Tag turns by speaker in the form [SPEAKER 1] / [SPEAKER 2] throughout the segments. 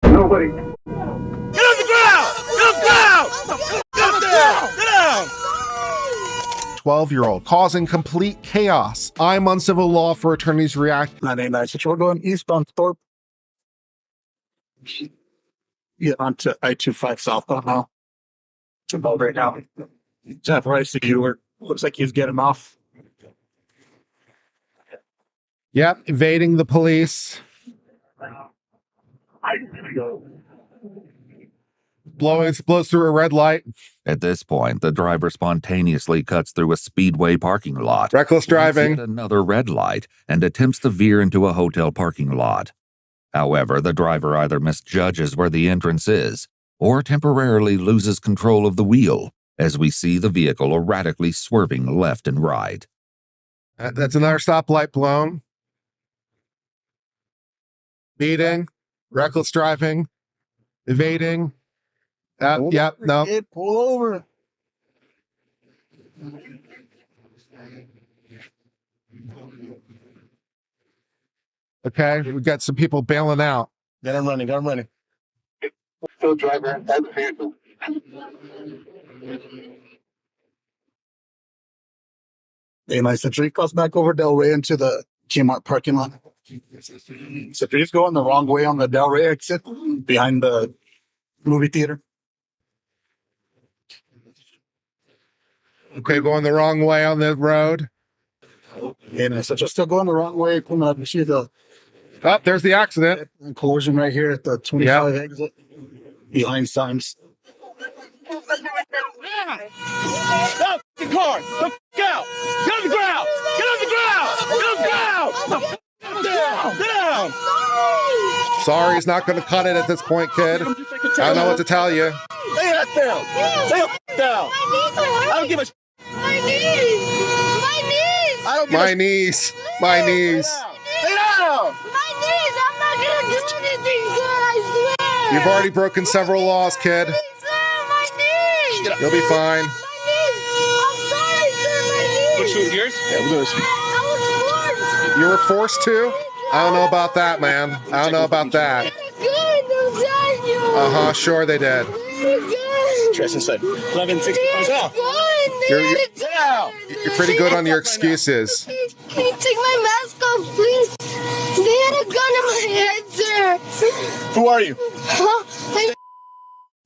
[SPEAKER 1] Nobody.
[SPEAKER 2] Get on the ground! Get on the ground! Get on the ground! Get down!
[SPEAKER 3] 12-year-old causing complete chaos. I'm Uncivil Law for Attorneys React.
[SPEAKER 4] 989. So we're going eastbound Thorpe. Get onto I-25 southbound now. It's about right now. Jeff Rice, the viewer. Looks like he's getting off.
[SPEAKER 3] Yep, evading the police. Blows through a red light.
[SPEAKER 5] At this point, the driver spontaneously cuts through a speedway parking lot.
[SPEAKER 3] Reckless driving.
[SPEAKER 5] Hits another red light and attempts to veer into a hotel parking lot. However, the driver either misjudges where the entrance is or temporarily loses control of the wheel as we see the vehicle erratically swerving left and right.
[SPEAKER 3] That's another stoplight blown. Speeding, reckless driving, evading. Yep, no.
[SPEAKER 4] Pull over.
[SPEAKER 3] Okay, we got some people bailing out.
[SPEAKER 4] Got him running.
[SPEAKER 1] Still driver.
[SPEAKER 4] Hey, nice. So he calls back over Del Rey into the Kmart parking lot. So he's going the wrong way on the Del Rey exit behind the movie theater.
[SPEAKER 3] Okay, going the wrong way on the road.
[SPEAKER 4] And so just still going the wrong way. Coming up, you see the
[SPEAKER 3] Oh, there's the accident.
[SPEAKER 4] collision right here at the 25 exit behind signs.
[SPEAKER 2] Stop the car! The f*** out! Get on the ground! Get on the ground! Get on the ground! Get down! Get down!
[SPEAKER 3] Sorry, he's not going to cut it at this point, kid. I don't know what to tell you.
[SPEAKER 2] Lay that down! Lay the f*** down! I don't give a sh**.
[SPEAKER 6] My knees!
[SPEAKER 2] I don't give
[SPEAKER 3] My
[SPEAKER 2] a
[SPEAKER 3] knees.
[SPEAKER 2] sh**.
[SPEAKER 3] My knees.
[SPEAKER 2] Lay down!
[SPEAKER 6] My knees! I'm not gonna do anything, sir, I swear!
[SPEAKER 3] You've already broken several laws, kid.
[SPEAKER 6] Sir, my knees!
[SPEAKER 3] You'll be fine.
[SPEAKER 6] My knees! I'm sorry, sir, my knees!
[SPEAKER 2] Switch gears? Yeah, we'll do this.
[SPEAKER 6] I was forced!
[SPEAKER 3] You were forced to? I don't know about that, man. I don't know about that.
[SPEAKER 6] It's good, I'm telling you!
[SPEAKER 3] Uh-huh, sure they did.
[SPEAKER 6] It's good!
[SPEAKER 2] Trust inside. 1160 pounds out.
[SPEAKER 3] You're pretty good on your excuses.
[SPEAKER 6] Please, can you take my mask off, please? They had a gun in my head, sir.
[SPEAKER 2] Who are you?
[SPEAKER 6] Huh?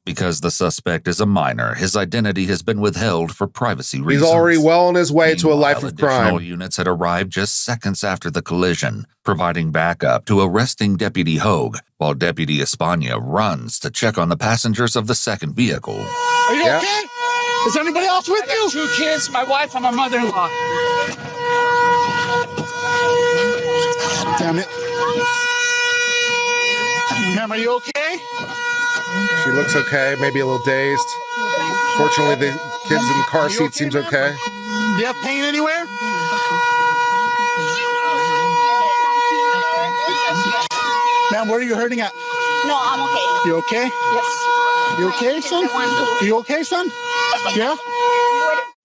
[SPEAKER 5] Because the suspect is a minor, his identity has been withheld for privacy reasons.
[SPEAKER 3] He's already well on his way to a life of
[SPEAKER 5] Additional
[SPEAKER 3] crime.
[SPEAKER 5] units had arrived just seconds after the collision, providing backup to arresting Deputy Hogue, while Deputy Espana runs to check on the passengers of the second vehicle.
[SPEAKER 2] Are you okay? Is anybody else with you? 2 kids, my wife, and my mother-in-law.
[SPEAKER 4] Damn it. Ma'am, are you okay?
[SPEAKER 3] She looks okay, maybe a little dazed. Fortunately, the kids in the car seat seems okay.
[SPEAKER 4] Do you have pain anywhere? Ma'am, where are you hurting at?
[SPEAKER 6] No, I'm okay.
[SPEAKER 4] You okay?
[SPEAKER 6] Yes.
[SPEAKER 4] You okay, son? You okay, son? Yeah?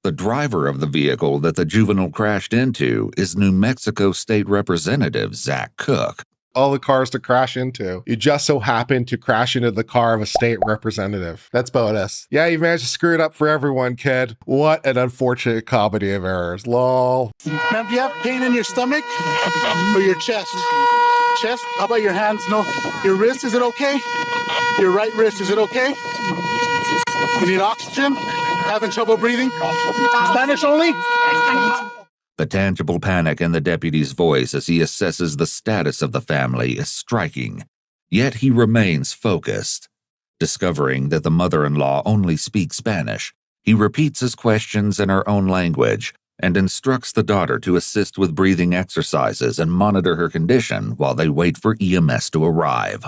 [SPEAKER 5] The driver of the vehicle that the juvenile crashed into is New Mexico State Representative Zach Cook.
[SPEAKER 3] All the cars to crash into. You just so happen to crash into the car of a state representative. That's bonus. Yeah, you managed to screw it up for everyone, kid. What an unfortunate comedy of errors. Lol.
[SPEAKER 4] Ma'am, do you have pain in your stomach or your chest? Chest? How about your hands? No. Your wrist, is it okay? Your right wrist, is it okay? You need oxygen? Having trouble breathing? Spanish only?
[SPEAKER 5] The tangible panic in the deputy's voice as he assesses the status of the family is striking, yet he remains focused. Discovering that the mother-in-law only speaks Spanish, he repeats his questions in her own language and instructs the daughter to assist with breathing exercises and monitor her condition while they wait for EMS to arrive.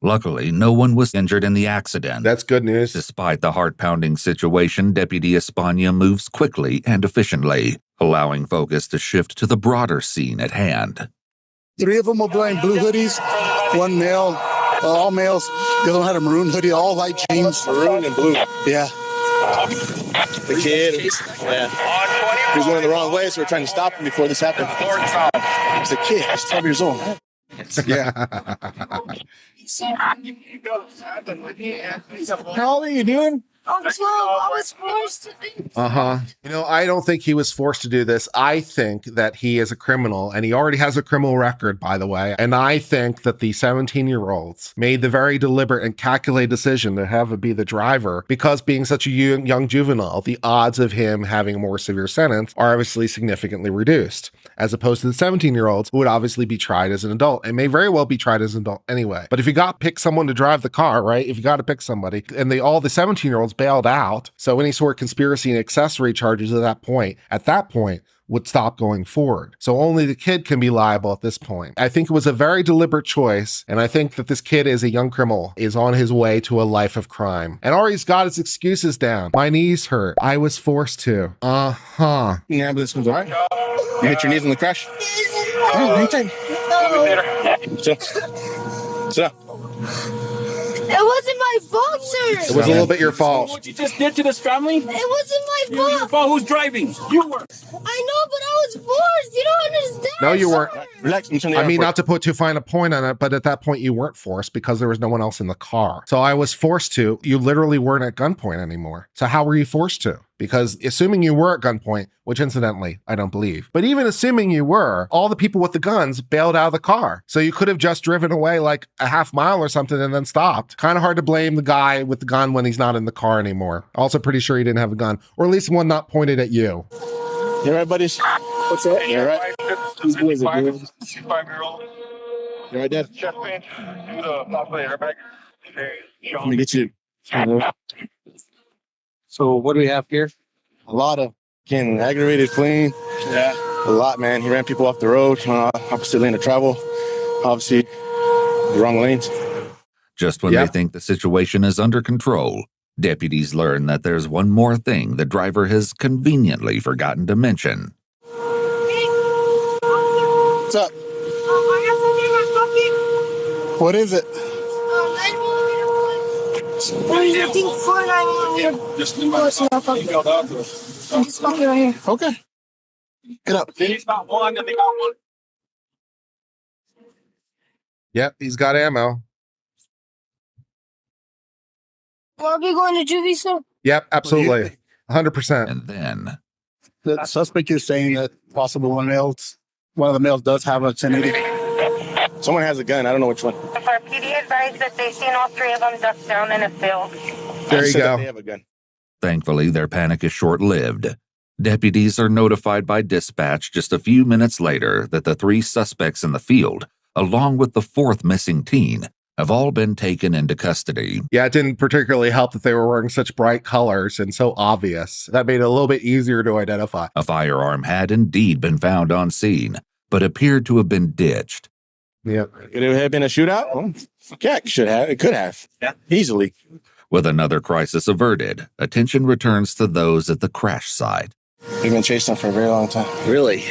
[SPEAKER 5] Luckily, no one was injured in the accident.
[SPEAKER 3] That's good news.
[SPEAKER 5] Despite the heart-pounding situation, Deputy Espana moves quickly and efficiently, allowing focus to shift to the broader scene at hand.
[SPEAKER 4] 3 of them were wearing blue hoodies. 1 male, all males. The other one had a maroon hoodie, all light jeans.
[SPEAKER 2] Maroon and blue.
[SPEAKER 4] Yeah.
[SPEAKER 2] The kid, he was going the wrong way, so we're trying to stop him before this happened. He's a kid, he's 12 years old. Yeah.
[SPEAKER 4] How old are you doing?
[SPEAKER 6] I'm 12. I was forced to do
[SPEAKER 3] You know, I don't think he was forced to do this. I think that he is a criminal, and he already has a criminal record, by the way. And I think that the 17-year-olds made the very deliberate and calculated decision to have him be the driver because being such a young juvenile, the odds of him having a more severe sentence are obviously significantly reduced, as opposed to the 17-year-olds who would obviously be tried as an adult and may very well be tried as an adult anyway. But if you got to pick someone to drive the car, right? If you got to pick somebody, and all the 17-year-olds bailed out, so any sort of conspiracy and accessory charges at that point would stop going forward. So only the kid can be liable at this point. I think it was a very deliberate choice, and I think that this kid is a young criminal, is on his way to a life of crime. And Ari's got his excuses down. My knees hurt. I was forced to.
[SPEAKER 2] Yeah, but this one's all right. You hit your knees in the crash? Oh, anytime. Sit up.
[SPEAKER 6] It wasn't my fault, sir.
[SPEAKER 3] It was a little bit your fault.
[SPEAKER 7] What you just did to this family?
[SPEAKER 6] It wasn't my
[SPEAKER 7] Your
[SPEAKER 6] fault.
[SPEAKER 7] fault. Who's driving? You were.
[SPEAKER 6] I know, but I was forced. You don't understand.
[SPEAKER 3] No, you weren't.
[SPEAKER 6] sir.
[SPEAKER 2] Relax.
[SPEAKER 3] I mean, not to put too fine a point on it, but at that point you weren't forced because there was no one else in the car. So I was forced to. You literally weren't at gunpoint anymore. So how were you forced to? Because assuming you were at gunpoint, which incidentally, I don't believe, but even assuming you were, all the people with the guns bailed out of the car. So you could have just driven away like a half mile or something and then stopped. Kind of hard to blame the guy with the gun when he's not in the car anymore. Also pretty sure he didn't have a gun, or at least one not pointed at you.
[SPEAKER 2] You all right, buddies?
[SPEAKER 7] What's that?
[SPEAKER 2] You all right?
[SPEAKER 7] These boys are good.
[SPEAKER 1] 5-year-old.
[SPEAKER 2] You all right, Dad?
[SPEAKER 1] Chest pain. Do the top of the airbag.
[SPEAKER 2] Let me get you
[SPEAKER 7] So what do we have here?
[SPEAKER 2] a lot of getting aggravated fleeing.
[SPEAKER 7] Yeah.
[SPEAKER 2] A lot, man. He ran people off the road, opposite lane of travel. Obviously, the wrong lanes.
[SPEAKER 5] Just when they think the situation is under control, deputies learn that there's one more thing the driver has conveniently forgotten to mention.
[SPEAKER 2] What's up? What is it?
[SPEAKER 6] I think 491. I'm just walking right here.
[SPEAKER 2] Okay. Get up.
[SPEAKER 7] He's got one, and they got one.
[SPEAKER 3] Yep, he's got ammo.
[SPEAKER 6] Are we going to juvie soon?
[SPEAKER 3] Yep, absolutely. 100%.
[SPEAKER 5] And then,
[SPEAKER 4] The suspect is saying that possible one of the males does have a 1080.
[SPEAKER 2] Someone has a gun. I don't know which one.
[SPEAKER 8] For PD advised that they seen all three of them ducked down in a field.
[SPEAKER 3] There you
[SPEAKER 2] Said that
[SPEAKER 3] go.
[SPEAKER 2] They have a gun.
[SPEAKER 5] thankfully, their panic is short-lived. Deputies are notified by dispatch just a few minutes later that the three suspects in the field, along with the fourth missing teen, have all been taken into custody.
[SPEAKER 3] Yeah, it didn't particularly help that they were wearing such bright colors and so obvious. That made it a little bit easier to identify.
[SPEAKER 5] A firearm had indeed been found on scene, but appeared to have been ditched.
[SPEAKER 3] Yep.
[SPEAKER 2] Could it have been a shootout? Well, yeah, it should have. It could have. Yeah. Easily.
[SPEAKER 5] With another crisis averted, attention returns to those at the crash site.
[SPEAKER 2] We've been chasing him for a very long time.
[SPEAKER 7] Really?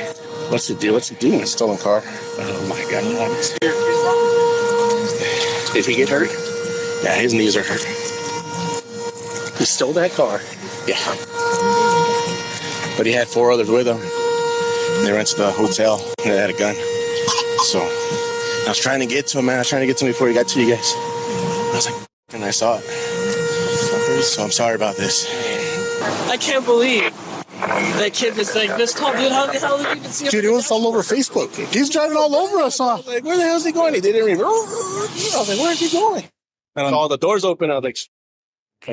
[SPEAKER 7] What's the deal? What's he doing?
[SPEAKER 2] A stolen car.
[SPEAKER 7] Oh my God. Did he get hurt?
[SPEAKER 2] Yeah, his knees are hurt.
[SPEAKER 7] He stole that car.
[SPEAKER 2] Yeah. But he had 4 others with him. They went to the hotel and they had a gun. So I was trying to get to him, man. I was trying to get to him before he got to you guys. I was like, and I saw it. So I'm sorry about this.
[SPEAKER 9] I can't believe that kid was like this tall, dude. How the hell did you even see him?
[SPEAKER 4] Dude, it was all over Facebook. He's driving all over us, huh?
[SPEAKER 2] Like, where the hell is he going? He didn't even. I was like, where is he going? And I saw the doors open. I was like,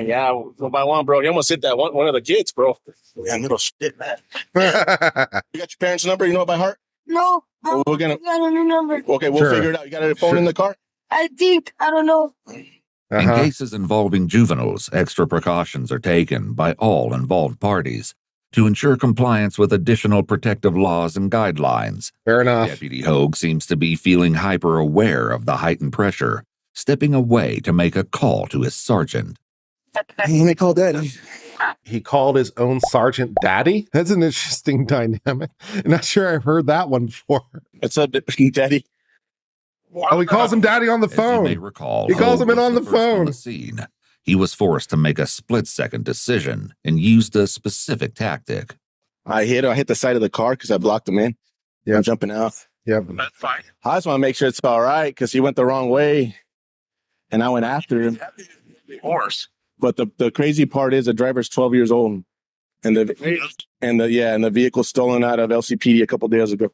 [SPEAKER 2] yeah, one by one, bro. He almost hit that one of the kids, bro. Yeah, little shit, man. You got your parents' number? You know it by heart?
[SPEAKER 6] No.
[SPEAKER 2] Well, we're gonna.
[SPEAKER 6] I got a new number.
[SPEAKER 2] Okay, we'll figure it out. You got a phone in the car?
[SPEAKER 6] I think. I don't know.
[SPEAKER 5] In cases involving juveniles, extra precautions are taken by all involved parties to ensure compliance with additional protective laws and guidelines.
[SPEAKER 3] Fair enough.
[SPEAKER 5] Deputy Hogue seems to be feeling hyper-aware of the heightened pressure, stepping away to make a call to his sergeant.
[SPEAKER 4] He called Daddy.
[SPEAKER 3] He called his own sergeant daddy? That's an interesting dynamic. I'm not sure I've heard that one before.
[SPEAKER 2] What's up, Daddy?
[SPEAKER 3] Oh, he calls him daddy on the
[SPEAKER 5] As you
[SPEAKER 3] phone.
[SPEAKER 5] may recall,
[SPEAKER 3] He calls
[SPEAKER 5] Hogue
[SPEAKER 3] him in
[SPEAKER 5] was
[SPEAKER 3] on the
[SPEAKER 5] first on
[SPEAKER 3] phone.
[SPEAKER 5] the scene. He was forced to make a split-second decision and used a specific tactic.
[SPEAKER 2] I hit the side of the car because I blocked him in.
[SPEAKER 3] Yeah.
[SPEAKER 2] I'm jumping out.
[SPEAKER 3] Yep.
[SPEAKER 1] That's fine.
[SPEAKER 2] I just want to make sure it's all right because he went the wrong way, and I went after him.
[SPEAKER 1] Horse.
[SPEAKER 2] But the crazy part is the driver's 12 years old, and the vehicle's stolen out of LCPD a couple days ago.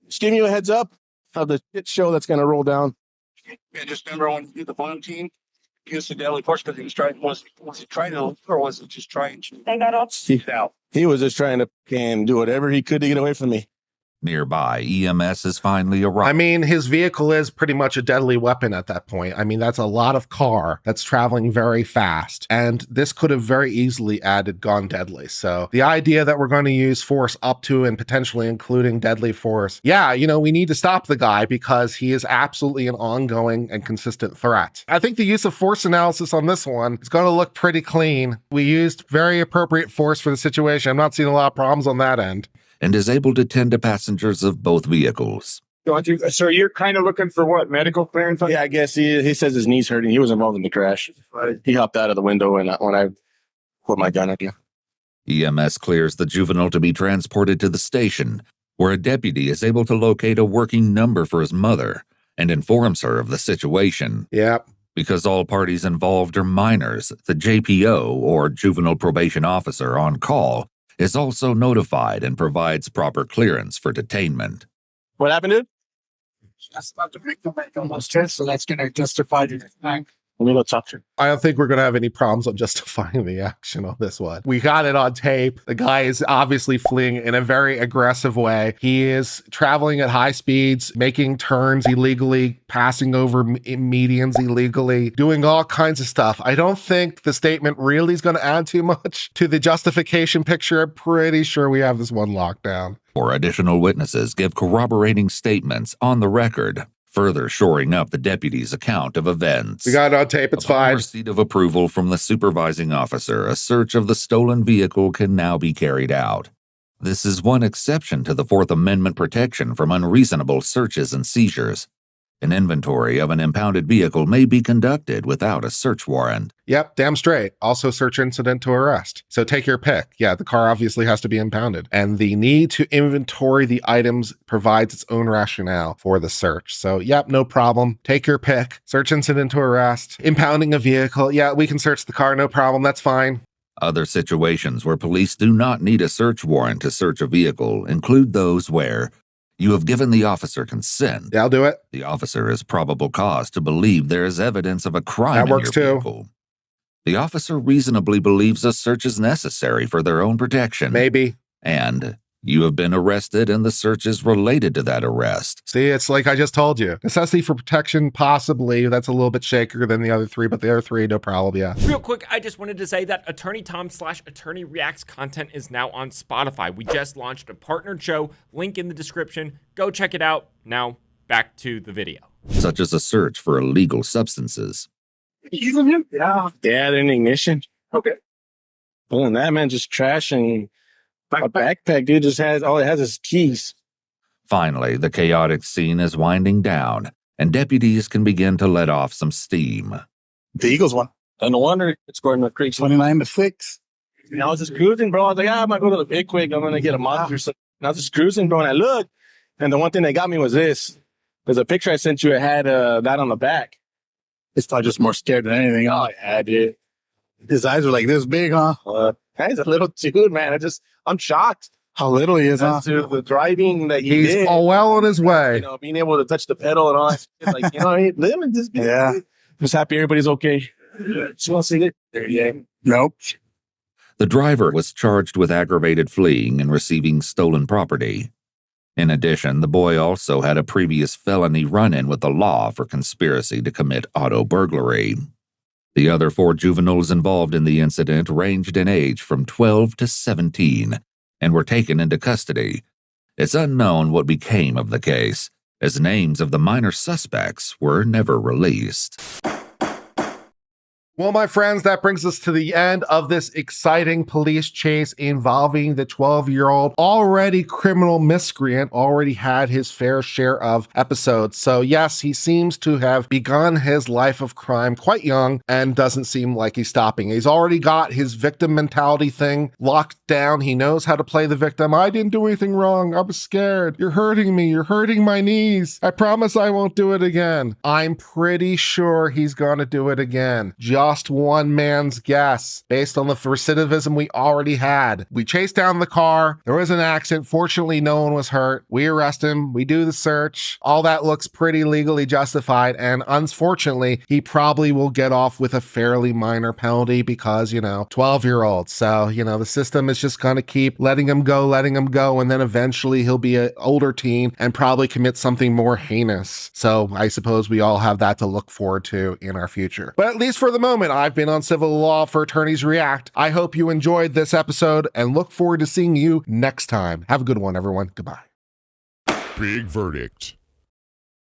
[SPEAKER 2] Just giving you a heads up of the shit show that's going to roll down.
[SPEAKER 1] Yeah, just remember when you did the phone team, he used the deadly force because he was trying. Was he trying to, or was it just trying to?
[SPEAKER 8] They got off.
[SPEAKER 2] He was just trying to do whatever he could to get away from me.
[SPEAKER 5] Nearby, EMS has finally arrived.
[SPEAKER 3] I mean, his vehicle is pretty much a deadly weapon at that point. I mean, that's a lot of car that's traveling very fast. And this could have very easily gone deadly. So the idea that we're going to use force up to and potentially including deadly force, yeah, we need to stop the guy because he is absolutely an ongoing and consistent threat. I think the use of force analysis on this one is going to look pretty clean. We used very appropriate force for the situation. I'm not seeing a lot of problems on that end.
[SPEAKER 5] And is able to tend to passengers of both vehicles.
[SPEAKER 1] So you're kind of looking for what, medical clearance?
[SPEAKER 2] Yeah, I guess he says his knee's hurting. He was involved in the crash. He hopped out of the window when I put my gun at him.
[SPEAKER 5] EMS clears the juvenile to be transported to the station, where a deputy is able to locate a working number for his mother and informs her of the situation.
[SPEAKER 3] Yep.
[SPEAKER 5] Because all parties involved are minors, the JPO, or juvenile probation officer on call, is also notified and provides proper clearance for detainment.
[SPEAKER 2] What happened, dude?
[SPEAKER 4] That's about to make the almost test, so that's going to justify the tank.
[SPEAKER 2] Let me go talk to him.
[SPEAKER 3] I don't think we're going to have any problems on justifying the action on this one. We got it on tape. The guy is obviously fleeing in a very aggressive way. He is traveling at high speeds, making turns illegally, passing over medians illegally, doing all kinds of stuff. I don't think the statement really is going to add too much to the justification picture. I'm pretty sure we have this one locked down.
[SPEAKER 5] Or additional witnesses give corroborating statements on the record, further shoring up the deputy's account of events.
[SPEAKER 3] We got it on tape, it's
[SPEAKER 5] Upon
[SPEAKER 3] fine.
[SPEAKER 5] receipt of approval from the supervising officer, a search of the stolen vehicle can now be carried out. This is one exception to the Fourth Amendment protection from unreasonable searches and seizures. An inventory of an impounded vehicle may be conducted without a search warrant.
[SPEAKER 3] Yep, damn straight. Also search incident to arrest. So take your pick. Yeah, the car obviously has to be impounded. And the need to inventory the items provides its own rationale for the search. So yep, no problem. Take your pick. Search incident to arrest. Impounding a vehicle. Yeah, we can search the car, no problem. That's fine.
[SPEAKER 5] Other situations where police do not need a search warrant to search a vehicle include those where you have given the officer consent.
[SPEAKER 3] Yeah, I'll do it.
[SPEAKER 5] The officer has probable cause to believe there is evidence of a crime
[SPEAKER 3] That
[SPEAKER 5] in
[SPEAKER 3] works
[SPEAKER 5] your
[SPEAKER 3] too.
[SPEAKER 5] vehicle. The officer reasonably believes a search is necessary for their own protection.
[SPEAKER 3] Maybe.
[SPEAKER 5] And you have been arrested and the search is related to that arrest.
[SPEAKER 3] See, it's like I just told you. Necessity for protection, possibly. That's a little bit shakier than the other three, but the other three, no problem, yeah.
[SPEAKER 10] Real quick, I just wanted to say that Attorney Tom / Attorney Reacts content is now on Spotify. We just launched a partnered show, link in the description. Go check it out. Now, back to the video.
[SPEAKER 5] Such as a search for illegal substances.
[SPEAKER 4] Yeah.
[SPEAKER 2] Yeah, they're in ignition.
[SPEAKER 4] Okay.
[SPEAKER 2] Other than that, man, just trash and a backpack, dude, just has all it has is keys.
[SPEAKER 5] Finally, the chaotic scene is winding down, and deputies can begin to let off some steam.
[SPEAKER 2] The Eagles won. And no wonder it's going to creek
[SPEAKER 4] 29-6.
[SPEAKER 2] And I was just cruising, bro. I was like, I might go to the big quick. I'm going to get a monster or something. And I was just cruising, bro. And I looked. And the one thing that got me was this. There's a picture I sent you. It had that on the back.
[SPEAKER 4] It's probably just more scared than anything. Oh, yeah, dude. His eyes are like this big, huh?
[SPEAKER 2] He's a little dude, man. I'm shocked.
[SPEAKER 4] How little he is, huh?
[SPEAKER 2] As to the driving that he
[SPEAKER 3] He's
[SPEAKER 2] did.
[SPEAKER 3] all well on his way.
[SPEAKER 2] You know, being able to touch the pedal and all that shit. Like, you know, living just be just happy everybody's okay. Just want to see it. There you go.
[SPEAKER 4] Nope.
[SPEAKER 5] The driver was charged with aggravated fleeing and receiving stolen property. In addition, the boy also had a previous felony run-in with the law for conspiracy to commit auto burglary. The other 4 juveniles involved in the incident ranged in age from 12 to 17 and were taken into custody. It's unknown what became of the case, as names of the minor suspects were never released.
[SPEAKER 3] Well, my friends, that brings us to the end of this exciting police chase involving the 12-year-old already criminal miscreant, already had his fair share of episodes. So yes, he seems to have begun his life of crime quite young and doesn't seem like he's stopping. He's already got his victim mentality thing locked down. He knows how to play the victim. I didn't do anything wrong. I was scared. You're hurting me. You're hurting my knees. I promise I won't do it again. I'm pretty sure he's gonna do it again. Just one man's guess based on the recidivism we already had. We chased down the car. There was an accident. Fortunately, no one was hurt. We arrest him. We do the search. All that looks pretty legally justified. And unfortunately, he probably will get off with a fairly minor penalty because, 12-year-old. So, the system is just going to keep letting him go. And then eventually he'll be an older teen and probably commit something more heinous. So I suppose we all have that to look forward to in our future. But at least for the moment, I've been on Civil Law for Attorneys React. I hope you enjoyed this episode and look forward to seeing you next time. Have a good one, everyone. Goodbye.
[SPEAKER 11] Big verdict.